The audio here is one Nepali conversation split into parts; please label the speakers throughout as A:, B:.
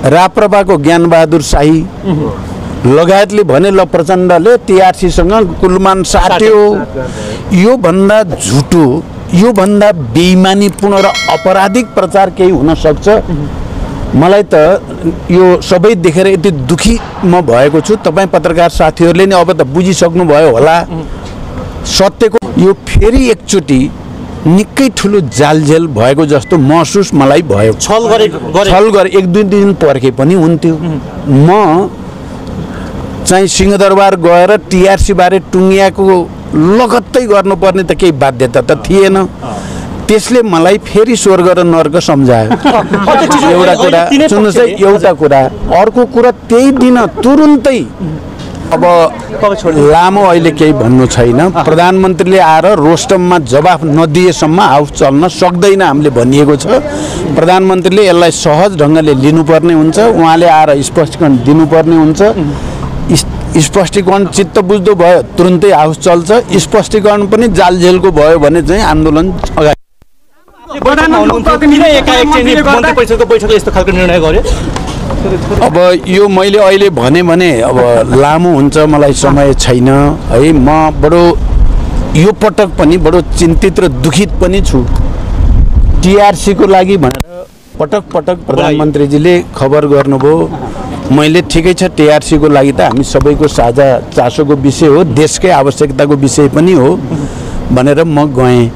A: राप्रपाको ज्ञानबहादुर शाही लगायतले भने ल प्रचण्डले टीआरसीसँग कुलमान साट्यो। यो भन्दा झुटो, यो भन्दा बेइमानीपूर्ण र अपराधिक प्रचार केही हुन सक्छ? मलाई त यो सबै देखेर यति दुखी म भएको छु। तपाईँ पत्रकार साथीहरूले नि अब त बुझिसक्नु भयो होला। सत्यको यो फेरि एकचोटि निकै ठुलो जालझेल भएको जस्तो महसुस मलाई भयो।
B: छल
A: गरे एक दुई दिन पर्खे पनि हुन्थ्यो। म चाहिँ सिंहदरबार गएर टीआरसी बारे टुङ्गियाको लगत्तै गर्नुपर्ने त केही बाध्यता त थिएन। त्यसले मलाई फेरि स्वर्ग र नर्क सम्झायो। एउटा कुरा सुन्नुहोस् है, एउटा कुरा। अर्को कुरा त्यही दिन तुरुन्तै अब लामो अहिले केही भन्नु छैन। प्रधानमन्त्रीले आएर रोस्टममा जवाफ नदिएसम्म हाउस चल्न सक्दैन हामीले भनिएको छ। प्रधानमन्त्रीले यसलाई सहज ढङ्गले लिनुपर्ने हुन्छ। उहाँले आएर स्पष्टीकरण दिनुपर्ने हुन्छ। स्पष्टीकरण चित्त बुझ्दो भयो तुरुन्तै हाउस चल्छ। स्पष्टीकरण पनि जालझेलको भयो भने चाहिँ आन्दोलन अगाडि। अब यो मैले अहिले भने अब लामो हुन्छ, मलाई समय छैन है। म बडो यो पटक पनि बडो चिन्तित र दुखित पनि छु। टीआरसीको लागि भनेर पटक पटक प्रधानमन्त्रीजीले खबर गर्नुभयो। मैले ठिकै छ, टीआरसीको लागि त हामी सबैको साझा चासोको विषय हो, देशकै आवश्यकताको विषय पनि हो भनेर म गएँ।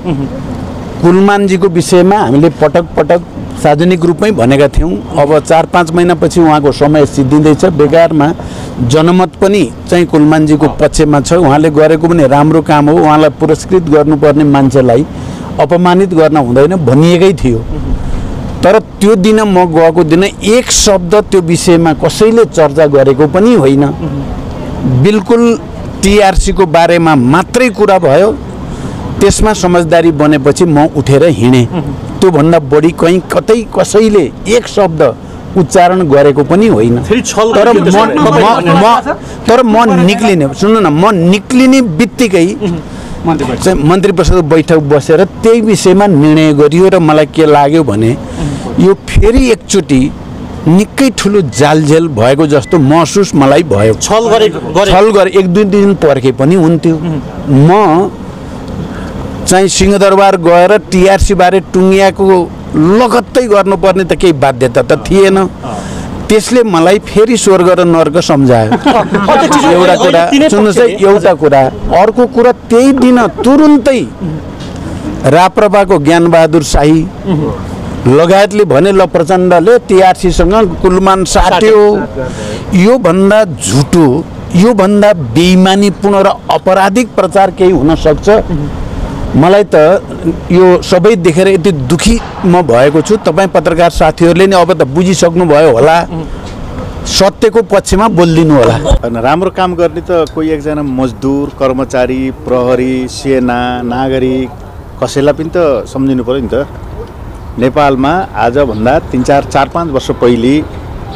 A: कुलमानजीको विषयमा हामीले पटक पटक सार्वजनिक रूपमै भनेका थियौँ। अब 4-5 महिनापछि उहाँको समय सिद्धिँदैछ। बेकारमा जनमत पनि चाहिँ कुलमानजीको पक्षमा छ। उहाँले गरेको पनि राम्रो काम हो। उहाँलाई पुरस्कृत गर्नुपर्ने मान्छेलाई अपमानित गर्न हुँदैन भनिएकै थियो। तर त्यो दिन म गएको दिन एक शब्द त्यो विषयमा कसैले चर्चा गरेको पनि होइन। बिल्कुल टीआरसीको बारेमा मात्रै कुरा भयो। त्यसमा समझदारी बनेपछि म उठेर हिँडेँ। त्योभन्दा बढी कहीँ कतै कसैले एक शब्द उच्चारण गरेको पनि होइन। तर म निक्लिने, सुन्नु न, म निक्लिने बित्तिकै मन्त्री परिषद बैठक बसेर त्यही विषयमा निर्णय गरियो। र मलाई के लाग्यो भने यो फेरि एकचोटि निकै ठुलो जालझेल भएको जस्तो महसुस मलाई भयो।
B: छल गरे
A: एक दुई दिन पर्खे पनि हुन्थ्यो। म चाहिँ सिंहदरबार गएर टीआरसी बारे टुङ्गियाको लगत्तै गर्नुपर्ने त केही बाध्यता त थिएन। त्यसले मलाई फेरि स्वर्ग र नर्क सम्झायो। एउटा कुरा सुन्नुहोस् है, एउटा कुरा। अर्को कुरा त्यही दिन तुरुन्तै राप्रपाको ज्ञानबहादुर शाही लगायतले भने ल प्रचण्डले टीआरसीसँग कुलमान साट्यो। यो भन्दा झुटो, यो भन्दा बेइमानीपूर्ण र अपराधिक प्रचार केही हुन सक्छ? मलाई त यो सबै देखेर यति दुखी म भएको छु। तपाईँ पत्रकार साथीहरूले नि अब त बुझिसक्नु भयो होला। सत्यको पक्षमा बोलिदिनु होला।
C: राम्रो काम गर्ने त कोही एकजना मजदुर, कर्मचारी, प्रहरी, सेना, नागरिक कसैलाई पनि त सम्झिनु पर्यो नि त। नेपालमा आजभन्दा 3-4-5 वर्ष पहिले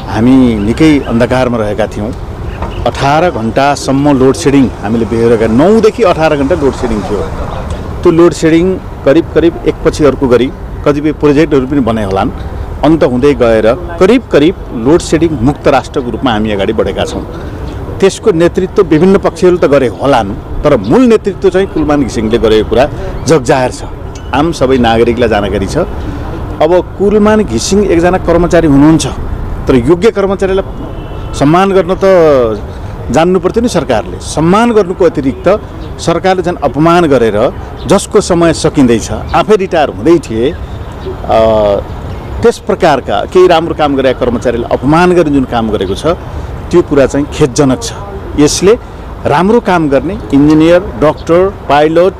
C: हामी निकै अन्धकारमा रहेका थियौँ। 18 घण्टासम्म लोड सेडिङ हामीले बेहोरेका, 9 देखि 18 घण्टा लोड सेडिङ थियो। त्यो लोड सेडिङ करिब एकपछि अर्को गरी कतिपय प्रोजेक्टहरू पनि बनाए होलान्। अन्त हुँदै गएर करिब लोड सेडिङ मुक्त राष्ट्रको रूपमा हामी अगाडि बढेका छौँ। त्यसको नेतृत्व विभिन्न पक्षहरू त गरे होलान्, तर मूल नेतृत्व चाहिँ कुलमान घिसिङले गरेको कुरा जगजाहेर छ, आम सबै नागरिकलाई जानकारी छ। अब कुलमान घिसिङ एकजना कर्मचारी हुनुहुन्छ, तर योग्य कर्मचारीलाई सम्मान गर्न त जान्नु पर्थ्यो नि। सरकारले सम्मान गर्नुको अतिरिक्त सरकारले झन् अपमान गरेर जसको समय सकिँदैछ, आफै रिटायर हुँदै थिए, त्यस प्रकारका केही राम्रो काम गरेका कर्मचारीलाई अपमान गर्ने जुन काम गरेको छ त्यो कुरा चाहिँ खेदजनक छ। यसले राम्रो काम गर्ने इन्जिनियर, डाक्टर, पाइलट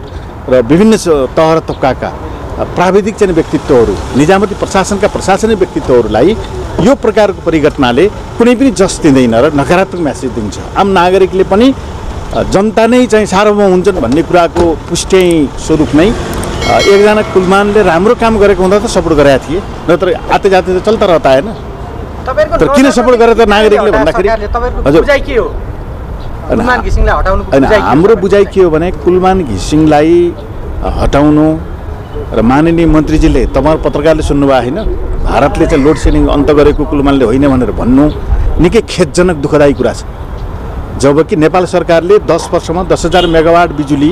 C: र विभिन्न तह र तबकाका प्राविधिक चाहिँ व्यक्तित्वहरू, निजामती प्रशासनका प्रशासनिक व्यक्तित्वहरूलाई यो प्रकारको परिघटनाले कुनै पनि जस दिँदैन र नकारात्मक म्यासेज दिन्छ। आम नागरिकले पनि जनता नै चाहिँ सार्वभौम हुन्छन् भन्ने कुराको पुष्टि स्वरूप नै एकजना कुलमानले राम्रो काम गरेको हुँदा त सपोर्ट गरेका थिए, नत्र आते जाते त चल्ता रहता हैन। तर किन सपोर्ट गरे त नागरिकले भन्दाखेरि हजुर कुलमान घिसिङलाई हटाउनु, हाम्रो बुझाइ के हो भने कुलमान घिसिङलाई हटाउनु र माननीय मन्त्रीजीले तपाईँ पत्रकारले सुन्नुभयो होइन भारतले चाहिँ लोड सेडिङ अन्त गरेको कुलमानले होइन भनेर भन्नु निकै खेदजनक दुःखदायी कुरा छ। जबकि नेपाल सरकारले 10 वर्षमा 10,000 मेगावाट बिजुली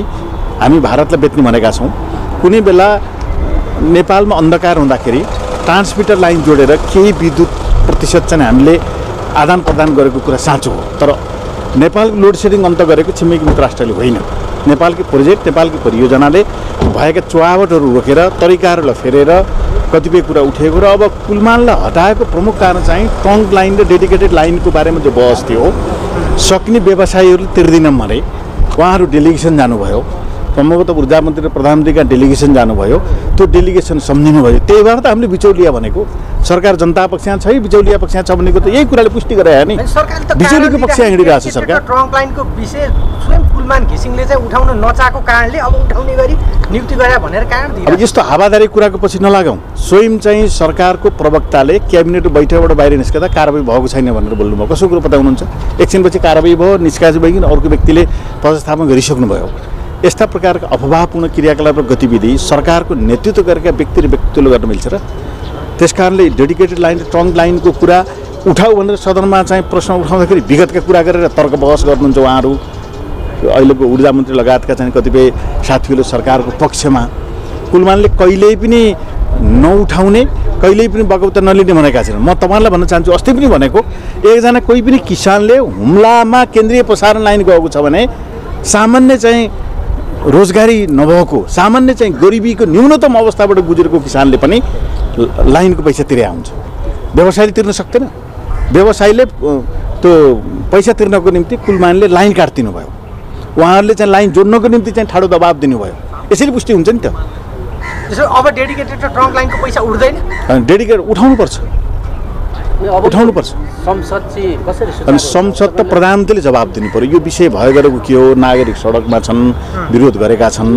C: हामी भारतलाई बेच्ने भनेका छौँ। कुनै बेला नेपालमा अन्धकार हुँदाखेरि ट्रान्समिटर लाइन जोडेर केही विद्युत प्रतिशत चाहिँ हामीले आदान प्रदान गरेको कुरा साँचो हो। तर नेपालको लोड सेडिङ अन्त गरेको छिमेकी मित्र राष्ट्रले होइन। नेपालकै प्रोजेक्ट नेपालकी परियोजनाले भएका चुहावटहरू रोकेर तरिकाहरूलाई फेरेर कतिपय कुरा उठेको र अब कुलमानलाई हटाएको प्रमुख कारण चाहिँ ट्रङ्क लाइन र डेडिकेटेड लाइनको बारेमा जो बहस थियो सक्ने व्यवसायीहरूले तिर्दिनँ भने उहाँहरू डेलिगेसन जानुभयो। सम्भवतः ऊर्जा मन्त्री र प्रधानमन्त्रीका डेलिगेसन जानुभयो। त्यो डेलिगेसन सम्झिनु भयो। त्यही भएर त हामीले बिचौलिया भनेको सरकार जनता पक्षमा छ बिचौलिया पक्षमा छ भनेको त यही कुराले पुष्टि गरायो नि। बिजुलीको पक्षमा हिँडिरहेको छ सरकार।
B: ट्रङ्क लाइनको विषय स्वयं कुलमान घिसिङले चाहिँ उठाउन नचाहेको कारणले अब उठाउने गरी नियुक्ति गरे भनेर कारण दिए।
C: अब यस्तो हावादारी कुराको पछि नलागौँ। स्वयं चाहिँ सरकारको प्रवक्ताले क्याबिनेट बैठकबाट बाहिर निस्कँदा कारबाही भएको छैन भनेर बोल्नुभयो। कसो कुरो पत्ता हुनुहुन्छ? एकछिनपछि कारबाही भयो निष्कासित भइकन अर्को व्यक्तिले पदस्थापन गरिसक्नुभयो। यस्ता प्रकारका अफवाहपूर्ण क्रियाकलाप र गतिविधि सरकारको नेतृत्व गरेका व्यक्ति र व्यक्तित्वले गर्न मिल्छ र? त्यसकारणले डेडिकेटेड लाइन र ट्रङ्क लाइनको कुरा उठाऊ भनेर सदनमा चाहिँ प्रश्न उठाउँदाखेरि विगतका कुरा गरेर तर्क बहस गर्नुहुन्छ उहाँहरू। अहिलेको ऊर्जा मन्त्री लगायतका चाहिँ कतिपय साथीहरूले सरकारको पक्षमा कुलमानले कहिल्यै पनि नउठाउने कहिल्यै पनि बगौता नलिने भनेका छैनन्। म तपाईँलाई भन्न चाहन्छु अस्ति पनि भनेको एकजना कोही पनि किसानले हुम्लामा केन्द्रीय प्रसारण लाइन गएको छ भने सामान्य चाहिँ रोजगारी नभएको सामान्य चाहिँ गरिबीको न्यूनतम अवस्थाबाट गुजेको किसानले पनि लाइनको पैसा तिरे हुन्छ। व्यवसायले तिर्न सक्दैन। व्यवसायीले त्यो पैसा तिर्नको निम्ति कुलमानले लाइन काटिदिनु भयो। उहाँहरूले चाहिँ लाइन जोड्नको निम्ति चाहिँ ठाडो दबाब दिनुभयो। यसरी पुष्टि हुन्छ नि त।
B: त्यसो अब डेडिकेटेड र ट्रङ्क लाइनको पैसा उठ्दैन?
C: डेडिकेट उठाउनुपर्छ उठाउनुपर्छ।
B: संसद चाहिँ कसरी?
C: अनि संसद त प्रधानमन्त्रीले जवाब दिनु पर्यो। यो विषय भयो गरेको के हो? नागरिक सडकमा छन्, विरोध गरेका छन्।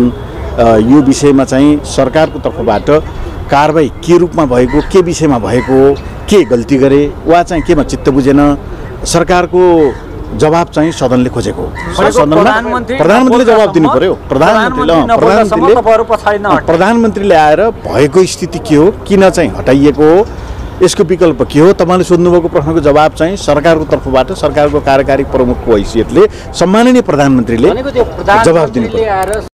C: यो विषयमा चाहिँ सरकारको तर्फबाट कारबाही के रूपमा भएको, के विषयमा भएको, के गल्ती गरे वा चाहिँ केमा चित्त बुझेन, सरकारको जवाब चाहिँ सदनले खोजेको हो। प्रधानमन्त्रीले जवाब दिनु पर्यो। प्रधानमन्त्रीले आएर भएको स्थिति के हो, किन चाहिँ हटाइएको हो, यसको विकल्प के हो, तपाईँले सोध्नुभएको प्रश्नको जवाब चाहिँ सरकारको तर्फबाट सरकारको कार्यकारी प्रमुखको हैसियतले सम्माननीय प्रधानमन्त्रीले जवाब दिनु पर्यो।